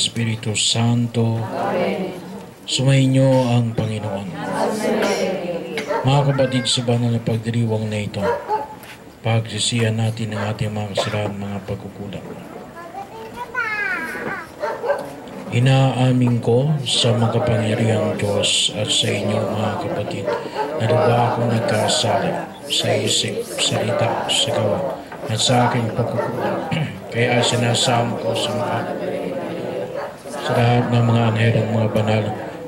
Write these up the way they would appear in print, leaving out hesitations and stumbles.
Espiritu Santo. Sumainyo ang Panginoon. Mga kapatid, sa banal na pagdiriwang na ito, pagsisihan natin ang ating mga kasalanan, mga pagkukulang. Inaamin ko sa makapangyarihang Diyos at sa inyo, mga kapatid, na lubha akong nagkasala sa isip, salita, sa gawa, at sa aking pagkukulang. Kaya sinasama ko sa lahat ng mga anghel, mga banal,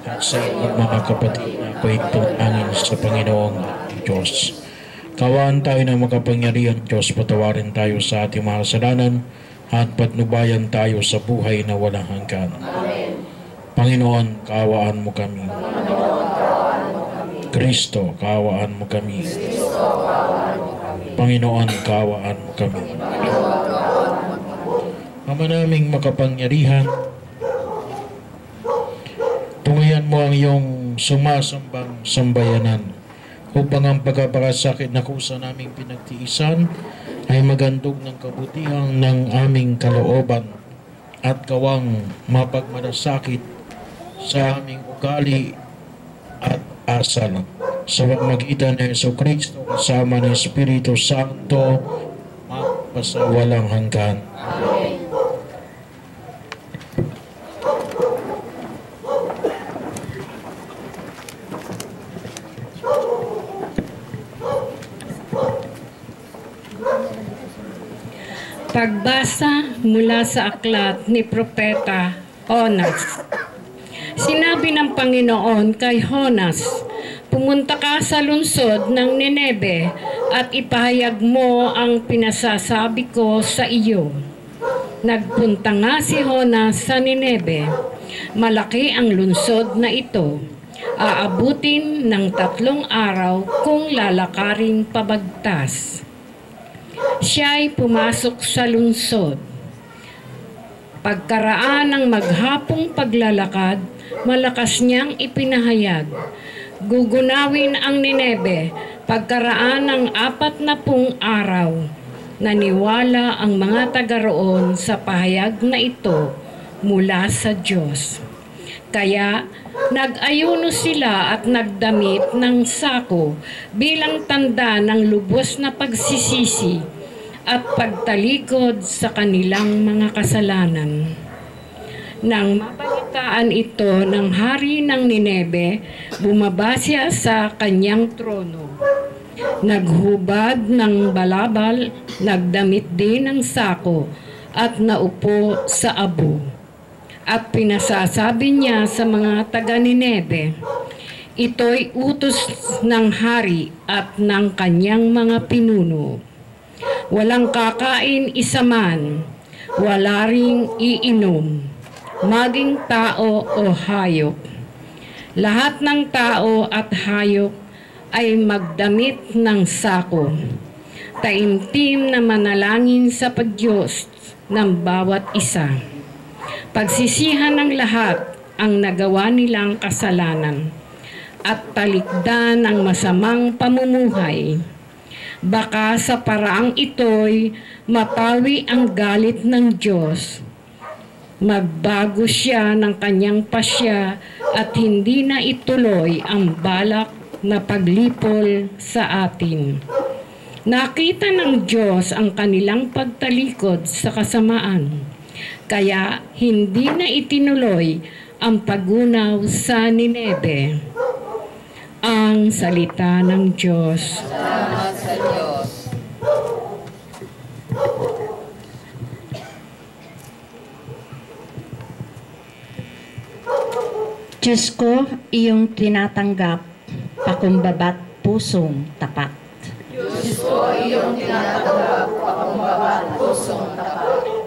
at sa mga kapatid na ako'y tunangin sa Panginoong Diyos. Kawaan tayo ng makapangyarihan Diyos, patawarin tayo sa ating mga kasalanan at patnubayan tayo sa buhay na walang hanggan. Panginoon, kaawaan mo kami. Kristo, kaawaan mo kami. Panginoon, kaawaan mo kami. Ama naming makapangyarihan, tungayan mo ang iyong sumasambang sambayanan upang ang pagkapakasakit na kusa naming pinagtiisan ay magandog ng kabutihan ng aming kalooban at gawang mapagmalasakit sa aming ugali at asal. Sa pamamagitan ng Jesucristo kasama ng Espiritu Santo, magpasawalang hanggan. Amen. Pagbasa mula sa aklat ni Propeta Jonas. Sinabi ng Panginoon kay Jonas, pumunta ka sa lungsod ng Nineve at ipahayag mo ang pinasasabi ko sa iyo. Nagpunta nga si Jonas sa Nineve. Malaki ang lungsod na ito. Aabutin ng 3 araw kung lalakaring pabagtas. Siya'y pumasok sa lungsod. Pagkaraan ng maghapong paglalakad, malakas niyang ipinahayag. Gugunawin ang Nineve pagkaraan ng 40 araw. Naniwala ang mga taga roon sa pahayag na ito mula sa Diyos. Kaya nag-ayuno sila at nagdamit ng sako bilang tanda ng lubos na pagsisisi at pagtalikod sa kanilang mga kasalanan. Nang mabalitaan ito ng hari ng Nineve, bumaba siya sa kanyang trono. Naghubad ng balabal, nagdamit din ng sako, at naupo sa abo. At pinasasabi niya sa mga taga-Nineve, ito'y utos ng hari at ng kanyang mga pinuno. Walang kakain isa man, wala ring iinom, maging tao o hayop. Lahat ng tao at hayop ay magdamit ng sako. Taimtim na manalangin sa Pag-Diyos ng bawat isa. Pagsisihan ng lahat ang nagawa nilang kasalanan at talikdan ang masamang pamumuhay. Baka sa paraang ito'y mapawi ang galit ng Diyos. Magbago siya ng kanyang pasya at hindi na ituloy ang balak na paglipol sa atin. Nakita ng Diyos ang kanilang pagtalikod sa kasamaan, kaya hindi na itinuloy ang pagunaw sa Nineve. Ang salita ng Diyos. Salamat sa Diyos. Diyos ko, iyong tinatanggap, pakumbabat pusong tapat.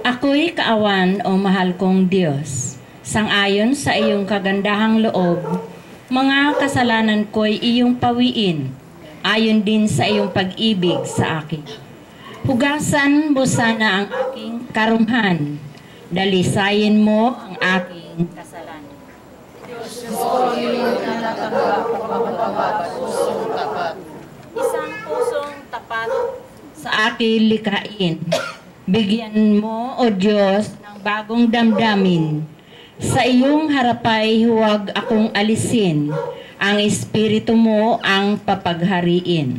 Ako'y kaawan o mahal kong Diyos, sangayon sa iyong kagandahang loob, mga kasalanan ko'y iyong pawiin, ayon din sa iyong pag-ibig sa akin. Hugasan mo sana ang aking karumhan, dalisayin mo ang aking kasalanan. Isang pusong tapat sa akin likain. Bigyan mo, O Diyos, ng bagong damdamin. Sa iyong harapay huwag akong alisin. Ang Espiritu mo ang papaghariin.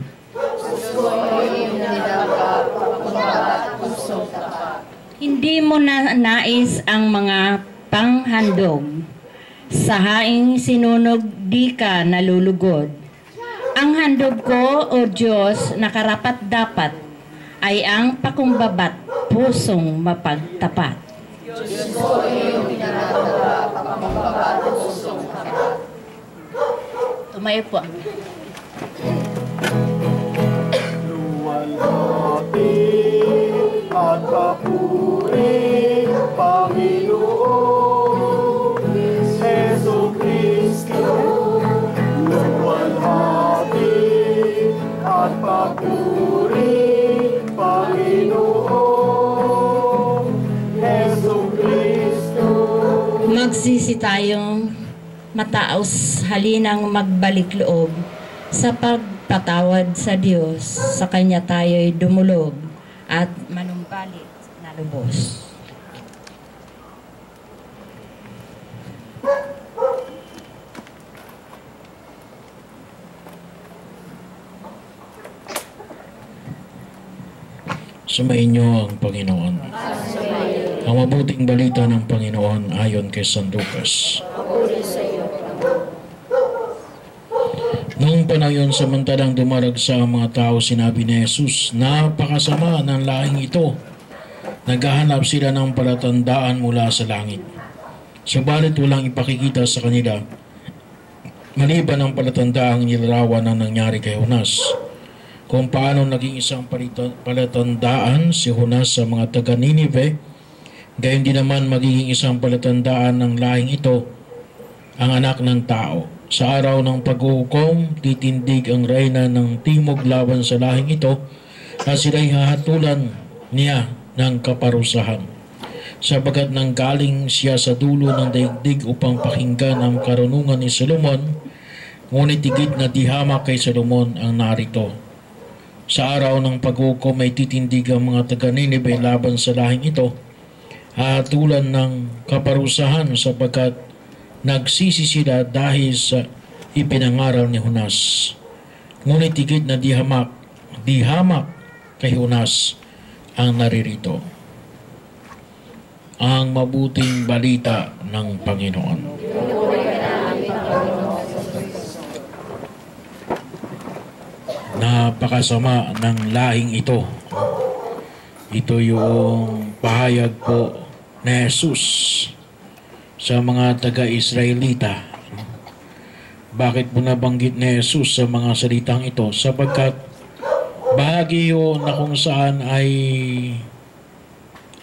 Hindi mo na nais ang mga panghandog. Sa haing sinunog di ka nalulugod. Ang handog ko, O Diyos, na karapat-dapat ay ang pakumbabat pusong mapagtapat. Tumayo po. Luwalhati at papuri, Panginoon Jesucristo. Luwalhati at papuri, Panginoon Jesucristo. Magsisi tayong mataos, halinang magbalik loob sa pagpatawad sa Diyos. Sa Kanya tayo'y dumulog at manumbalik na lubos. Sumayin niyo ang Panginoon. Ang mabuting balita ng Panginoon ayon kay San Lucas. Noong panahon samantalang dumaragsa ang mga tao, sinabi ni Jesus, napakasama ng lahing ito. Naghahanap sila ng palatandaan mula sa langit. Subalit walang ipakikita sa kanila, maliban ang palatandaang nilarawan na nangyari kay Jonas. Kung paano naging isang palatandaan si Jonas sa mga taga Ninive, gayon din naman magiging isang palatandaan ng lahing ito, ang anak ng tao. Sa araw ng paghuhukom, titindig ang reyna ng timog laban sa lahing ito at sila'y hahatulan niya ng kaparusahan. Sabagat nanggaling siya sa dulo ng daigdig upang pakinggan ang karunungan ni Solomon, ngunit higit na dihamak kay Solomon ang narito. Sa araw ng paghukom ay titindig ang mga taga Ninive laban sa lahing ito, hahatulan ng kaparusahan sapagkat nagsisi sila dahil sa ipinangaral ni Jonas. Ngunit higit na dihamak kay Jonas ang naririto. Ang mabuting balita ng Panginoon. Napakasama ng lahing ito. Ito yung pahayag po ni Jesus sa mga taga-Israelita. Bakit po nabanggit ni Jesus sa mga salitang ito? Sapagkat bahagi yun na kung saan ay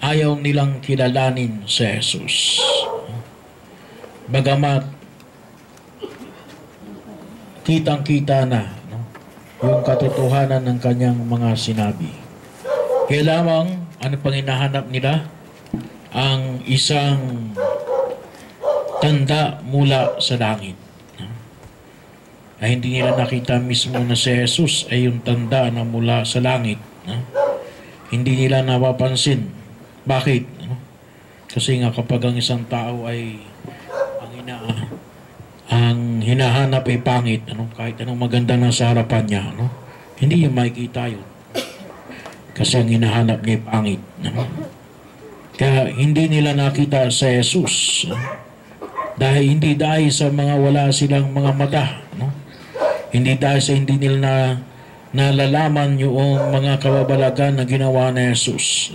ayaw nilang kilalanin si Jesus. Bagamat kitang-kita na yung katotohanan ng kanyang mga sinabi. Kaya lamang, ano pang hinahanap nila? Ang isang tanda mula sa langit. Ay hindi nila nakita mismo na si Jesus ay yung tanda na mula sa langit. Hindi nila napapansin. Bakit? Kasi nga kapag ang isang tao ay ang hinahanap ay pangit, kahit anong maganda na sa harapan niya, hindi niya makikita yun. Kasi ang hinahanap niya ay pangit. Kaya hindi nila nakita sa Jesus. Hindi dahil sa mga wala silang mga mata. Hindi dahil sa hindi nila nalalaman yung mga kababalagan na ginawa ni Jesus.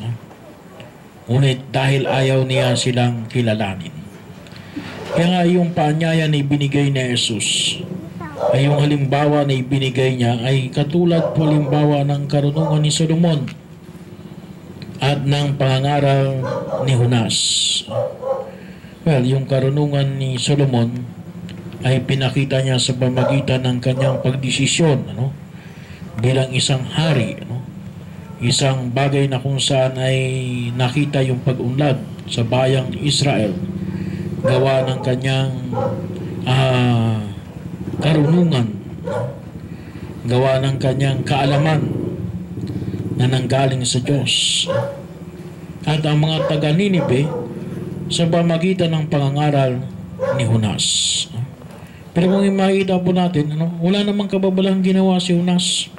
Ngunit dahil ayaw niya silang kilalanin. Kaya nga yung paanyaya na ibinigay ni Jesus ay yung halimbawa na ibinigay niya ay katulad po halimbawa ng karunungan ni Solomon at ng pangangaral ni Jonas. Well, yung karunungan ni Solomon ay pinakita niya sa pamagitan ng kanyang pagdesisyon, bilang isang hari, isang bagay na kung saan ay nakita yung pag-unlad sa bayang Israel, gawa ng kanyang karunungan, gawa ng kanyang kaalaman na nanggaling sa Diyos. At ang mga taga-Ninibe sa pamagitan ng pangangaral ni Jonas. Pero kung makikita po natin, wala namang kababalahang ginawa si Jonas.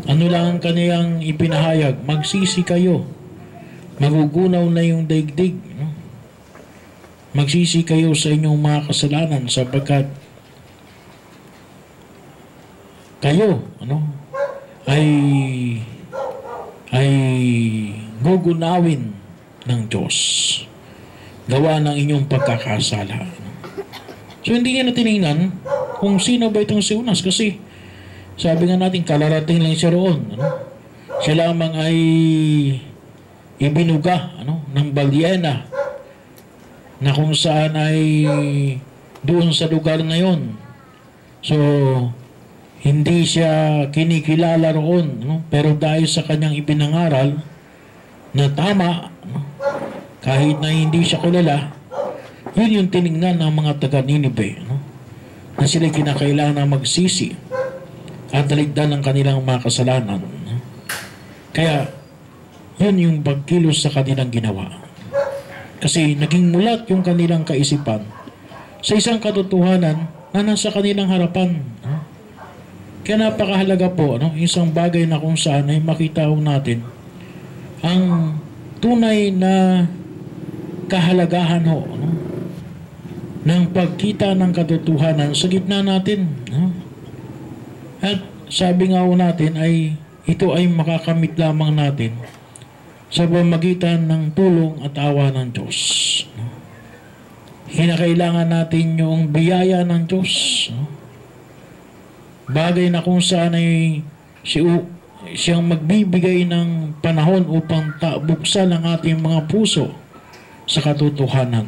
Ano lang ang kaniyang ipinahayag? Magsisi kayo. Magugunaw na yung daigdig. Magsisi kayo sa inyong mga kasalanan sapagkat kayo ay gugunawin ng Diyos gawa ng inyong pagkakasala. So hindi niya na tinignan kung sino ba itong si Jonas, kasi sabi nga natin kalarating lang siya roon. Siya lamang ay ibinuga ng balyena na kung saan ay doon sa lugar na yon. So hindi siya kinikilala roon, pero dahil sa kanyang ibinangaral na tama, kahit na hindi siya kilala, yun yung tinignan ng mga taga-Ninibe, na sila kinakailangan magsisi at taligdan ng kanilang mga kasalanan. Kaya yun yung pagkilos sa kanilang ginawa, kasi naging mulat yung kanilang kaisipan sa isang katotohanan na nasa kanilang harapan. Kaya napakahalaga po, isang bagay na kung saan ay makita natin ang tunay na kahalagahan ng pagkita ng katotohanan sa gitna natin. At sabi nga natin ay ito ay makakamit lamang natin sa pamamagitan ng tulong at awa ng Diyos. Kinakailangan natin yung biyaya ng Diyos. Bagay na kung saan ay siyang magbibigay ng panahon upang buksan ang ating mga puso sa katotohanan.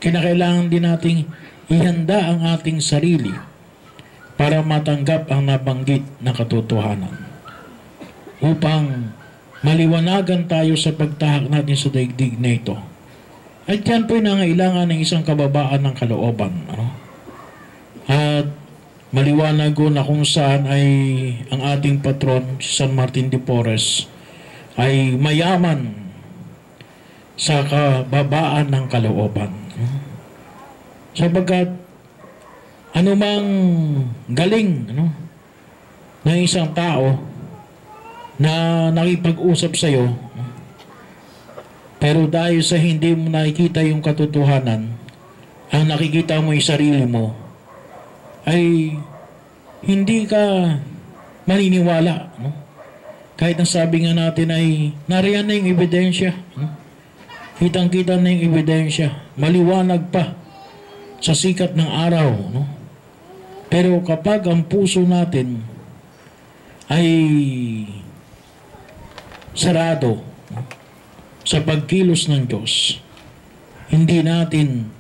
Kinakailangan din nating ihanda ang ating sarili para matanggap ang nabanggit na katotohanan, upang maliwanagan tayo sa pagtahak natin sa daigdig na ito. At yan po yung nangailangan ng isang kababaan ng kalooban. At maliwanag ko na kung saan ay ang ating patron, si San Martin de Porres, ay mayaman sa kababaan ng kalooban. Sapagkat anumang galing ng isang tao na nakipag-usap sa iyo, pero dahil sa hindi mo nakikita yung katotohanan, ang nakikita mo yung sarili mo, ay hindi ka maniniwala. Kahit ang sabi nga natin ay nariyan na yung ebidensya. Kitang-kita na yung ebidensya. Maliwanag pa sa sikat ng araw. Pero kapag ang puso natin ay sarado sa pagkilos ng Diyos, hindi natin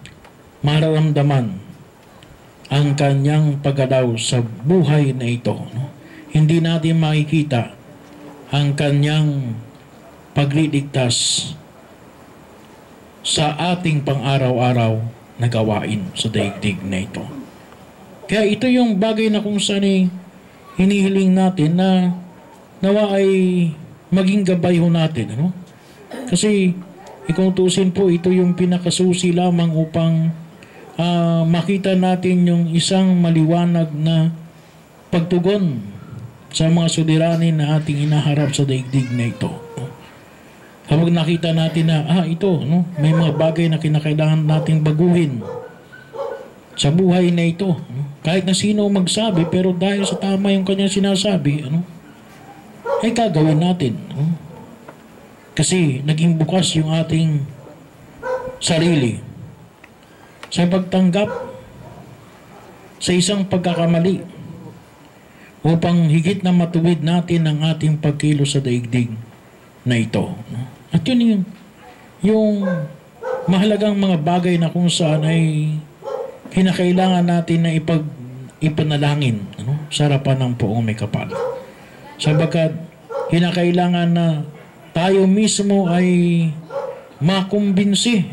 mararamdaman ang kanyang paggalaw sa buhay na ito. Hindi natin makikita ang kanyang pagliligtas sa ating pang-araw-araw na gawain sa daigdig na ito. Kaya ito yung bagay na kung saan hinihiling natin na nawa ay maging gabay ho natin. Kasi kung tusin po, ito yung pinakasusi lamang upang makita natin yung isang maliwanag na pagtugon sa mga suliranin na ating inaharap sa daigdig na ito. Kapag nakita natin na ito, may mga bagay na kinakailangan nating baguhin sa buhay na ito. Kahit na sino magsabi, pero dahil sa tama yung kanyang sinasabi, ay gagawin natin. Kasi naging bukas yung ating sarili sa pagtanggap sa isang pagkakamali upang higit na matuwid natin ang ating pagkilos sa daigdig na ito. At yun yung mahalagang mga bagay na kung saan ay kinakailangan natin na ipanalangin sa harapan ng Poong May Kapal. Sabagkat kinakailangan na tayo mismo ay makumbinsi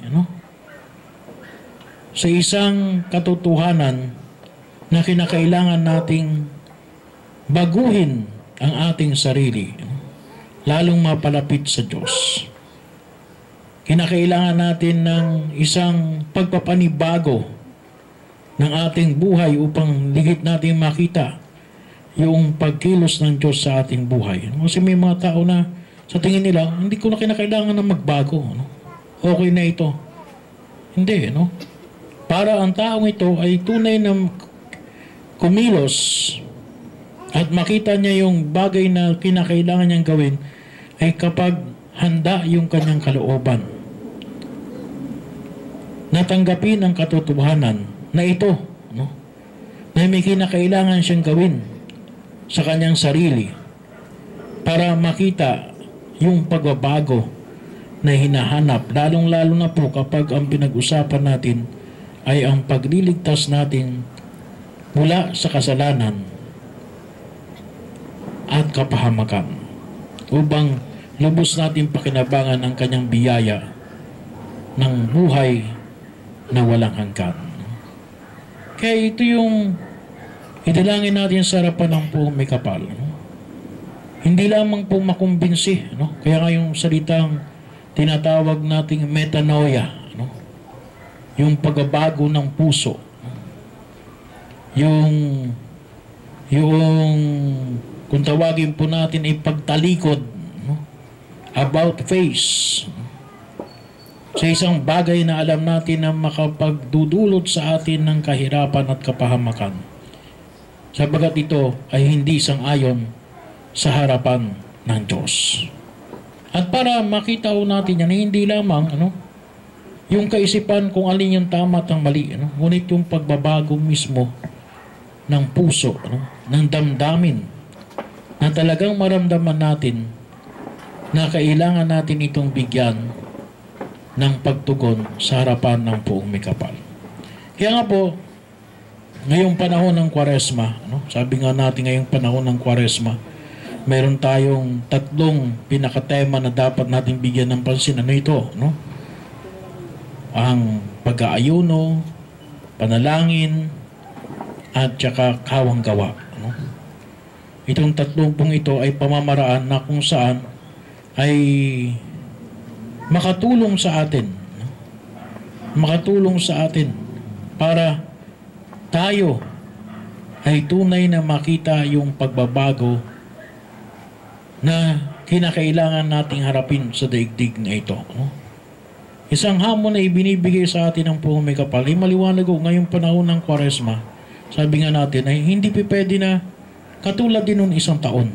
sa isang katotohanan na kinakailangan nating baguhin ang ating sarili, lalong mapalapit sa Diyos. Kinakailangan natin ng isang pagpapanibago ng ating buhay upang ligit natin makita yung pagkilos ng Diyos sa ating buhay. Kasi may mga tao na sa tingin nila, hindi ko na kinakailangan na magbago. Okay na ito. Hindi, para ang taong ito ay tunay na kumilos at makita niya yung bagay na kinakailangan niyang gawin ay kapag handa yung kanyang kalooban. Natanggapin ang katotohanan na ito, na may kinakailangan siyang gawin sa kanyang sarili para makita yung pagbabago na hinahanap, lalong-lalo na po kapag ang pinag-usapan natin ay ang pagliligtas natin mula sa kasalanan at kapahamakan upang lubos natin pakinabangan ang kanyang biyaya ng buhay na walang hanggan. Kaya ito yung idalangin natin sa harapan ng Poong May Kapal. Hindi lamang po makumbinsi, kaya nga yung salitang tinatawag nating metanoia, yung pagbabago ng puso, yung kung tawagin po natin ay pagtalikod, about face, sa isang bagay na alam natin na makapagdudulot sa atin ng kahirapan at kapahamakan. Sabagat ito ay hindi sang-ayon sa harapan ng Diyos. At para makita ho natin yan, hindi lamang yung kaisipan kung alin yung tama at ang mali, ngunit yung pagbabago mismo ng puso, ng damdamin, na talagang maramdaman natin na kailangan natin itong bigyan ng pagtugon sa harapan ng Poong May Kapal. Kaya nga po, ngayong panahon ng Kwaresma, sabi nga natin ngayong panahon ng Kwaresma, meron tayong 3 pinakatema na dapat natin bigyan ng pansin. Ano ito? Ang pag-aayuno, panalangin, at saka kawang gawa. Itong 3 ito ay pamamaraan na kung saan ay makatulong sa atin. Makatulong sa atin para tayo ay tunay na makita yung pagbabago na kinakailangan nating harapin sa daigdig na ito. Isang hamon na ibinibigay sa atin ng Poong May Kapal ay maliwanag ngayong panahon ng Kwaresma. Sabi nga natin ay hindi pwede na katulad din noong 1 taon.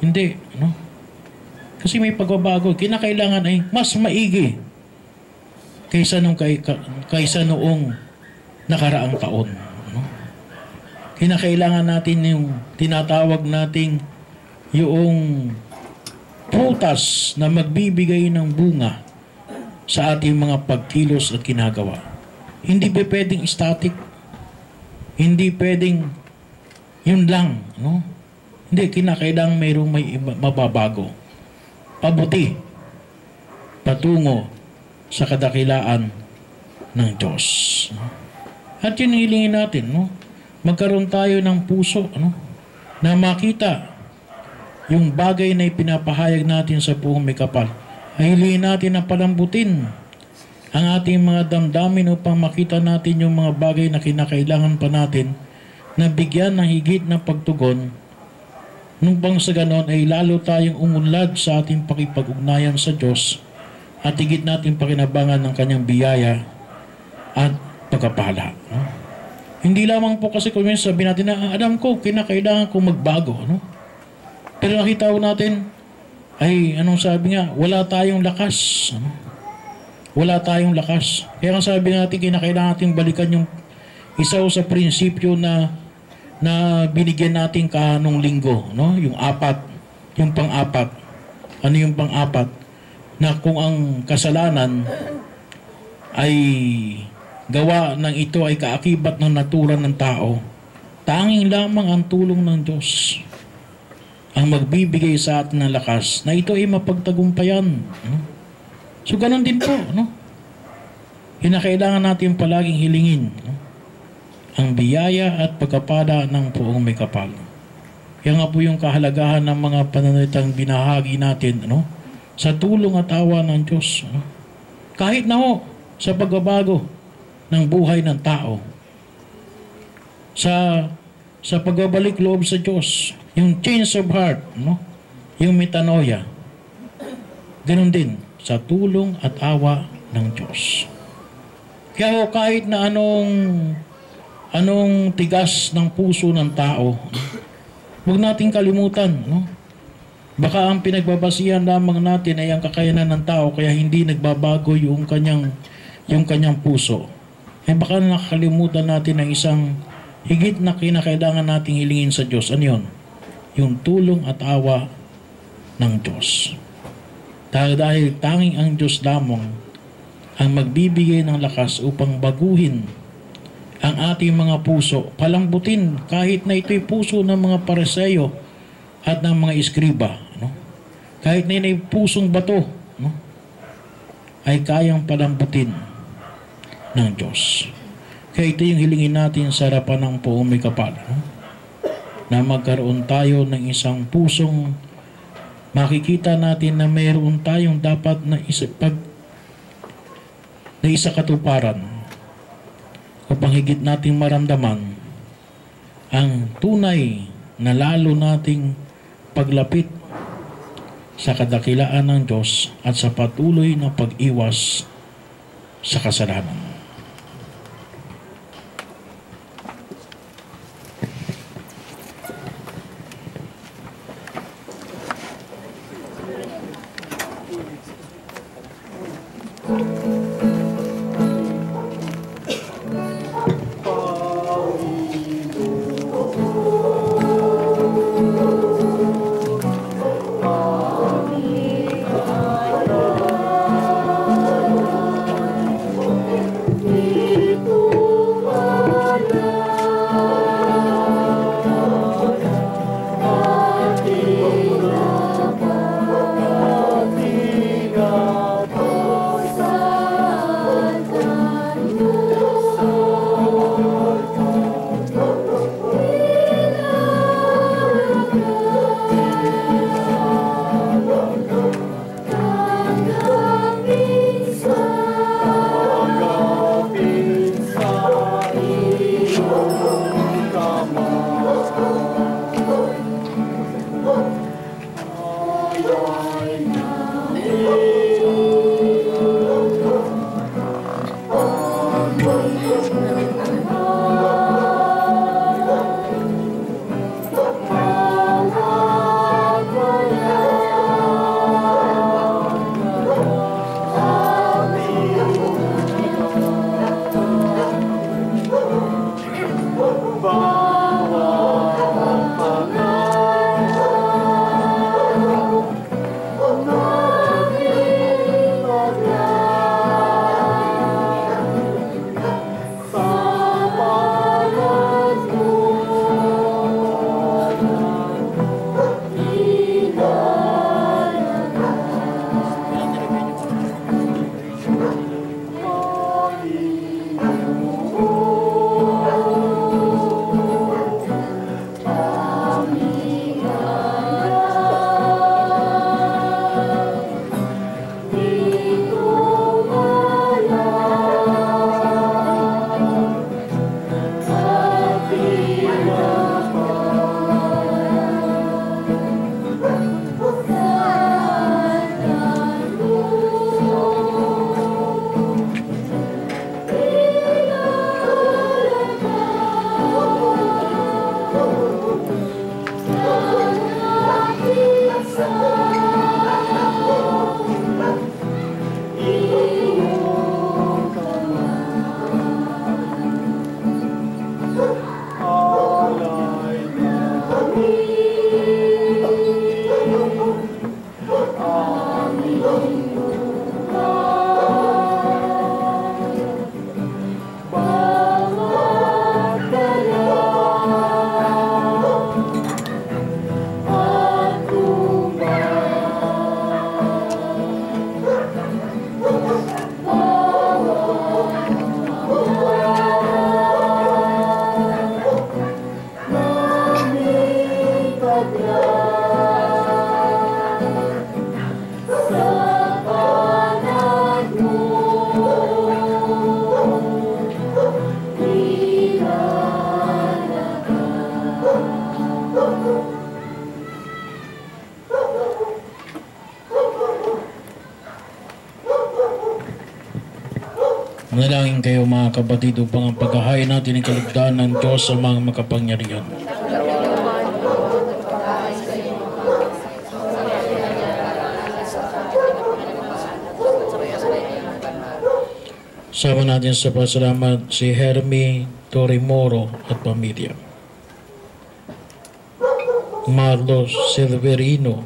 Hindi. Kasi may pagbabago. Kinakailangan ay mas maigi kaysa noong nakaraang taon. Kinakailangan natin yung tinatawag nating yung prutas na magbibigay ng bunga sa ating mga pagkilos at ginagawa. Hindi pwedeng static. Hindi pwedeng yun lang. Hindi, kinakailangan mayroong may mababago. Pabuti. Patungo sa kadakilaan ng Diyos. At yun hilingin natin. Magkaroon tayo ng puso na makita yung bagay na ipinapahayag natin sa Poong May Kapal. Ay hilingin natin na palambutin ang ating mga damdamin upang makita natin yung mga bagay na kinakailangan pa natin na bigyan ng higit na pagtugon. Nung bang sa ganon ay lalo tayong umunlad sa ating pakipag-ugnayan sa Diyos at higit natin pakinabangan ng kanyang biyaya at pagkapala. Hindi lamang po kasi kung sabi natin na alam ko, kinakailangan kong magbago. Pero nakita ko natin ay anong sabi nga, wala tayong lakas. wala tayong lakas. Kaya nga sabi natin, kinakailangan natin balikan yung isa sa prinsipyo na binigyan natin kanong linggo, no? Yung apat, yung pang-apat. Ano yung pang-apat? Na kung ang kasalanan ay gawa ng ito ay kaakibat ng natura ng tao, tanging lamang ang tulong ng Diyos ang magbibigay sa atin ng lakas na ito ay mapagtagumpayan. No? So, ganun din po, no? Kinakailangan natin palaging hilingin, no? Ang biyaya at pagkapada ng Poong May Kapal. Kaya nga po yung kahalagahan ng mga pananalitang binahagi natin, no? Sa tulong at awa ng Diyos. No? Kahit na ho, sa pagbabago ng buhay ng tao. Sa pagbabalik loob sa Diyos. Yung change of heart, no? Yung metanoia. Ganun din sa tulong at awa ng Diyos. Kaya ho, kahit na anong tigas ng puso ng tao, huwag nating kalimutan, no? Baka ang pinagbabasihan lamang natin ay ang kakayanan ng tao kaya hindi nagbabago yung kanyang puso. Eh baka nakakalimutan natin ang isang higit na kinakailangan nating hilingin sa Diyos. Ano yun? Yung tulong at awa ng Diyos. Dahil tanging ang Diyos lamang ang magbibigay ng lakas upang baguhin ang ating mga puso, palambutin kahit na ito'y puso ng mga Pariseyo at ng mga iskriba, no? Kahit na ito'y pusong bato, no? Ay kayang palambutin ng Diyos. Kaya ito yung hilingin natin sa harapan ng Poong May Kapal, no? Na magkaroon tayo ng isang pusong makikita natin na mayroon tayong dapat na isa katuparan upang higit nating maramdaman ang tunay na lalo nating paglapit sa kadakilaan ng Diyos at sa patuloy na pag-iwas sa kasalanan. Manalangin kayo mga kapatid upang ang paghahain natin ang kalugdan ng Diyos sa mga makapangyarihan. Sama natin sa pasalamat si Hermie Torimoro at pamilya. Marlos Silverio,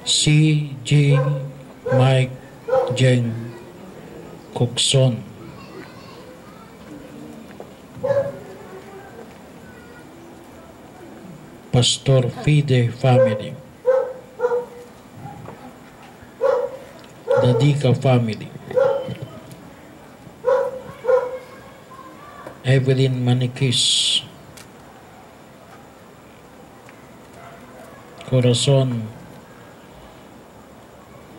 C.J. Mike Jen Coxon, Pastor Fide family, Dadika family, Evelyn Manikis, Corazon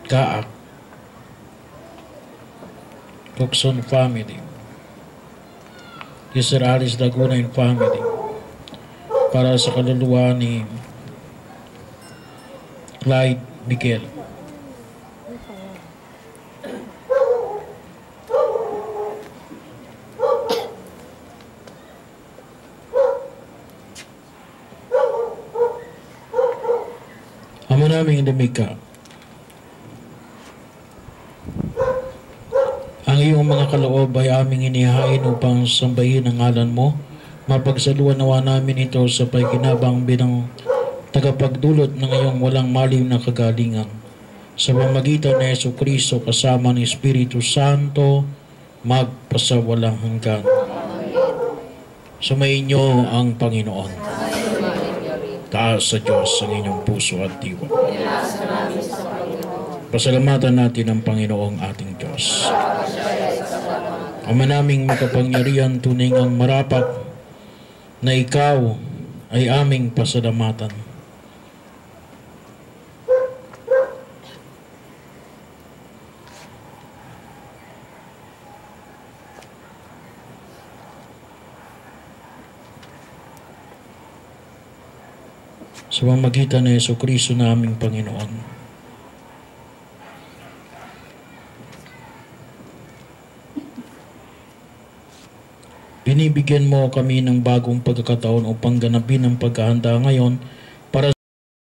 Kaak, Coxon family, Sir Alice Lagunain family, para sa kaluluwa ni Clyde Miguel. Ama naming lumikha, ang iyong mga kaloob ay aming inihain upang sambahin ang ngalan mo. Mapagsaluhan nawa namin ito sa pakikinabang bilang tagapagdulot ng iyong walang maliw na kagalingan. Sa pamamagitan ni Jesucristo kasama ng Espiritu Santo, magpasawalang hanggan. Sumayin niyo ang Panginoon. Taas sa Diyos ang inyong puso at diwa. Pasalamatan natin ang Panginoong ating Diyos. Ama naming makapangyarihan, tunay ngang marapat na ikaw ay aming pasalamatan. Sa pamamagitan ni Jesucristo na aming Panginoon. Binibigyan mo kami ng bagong pagkakataon upang ganapin ang paghahanda ngayon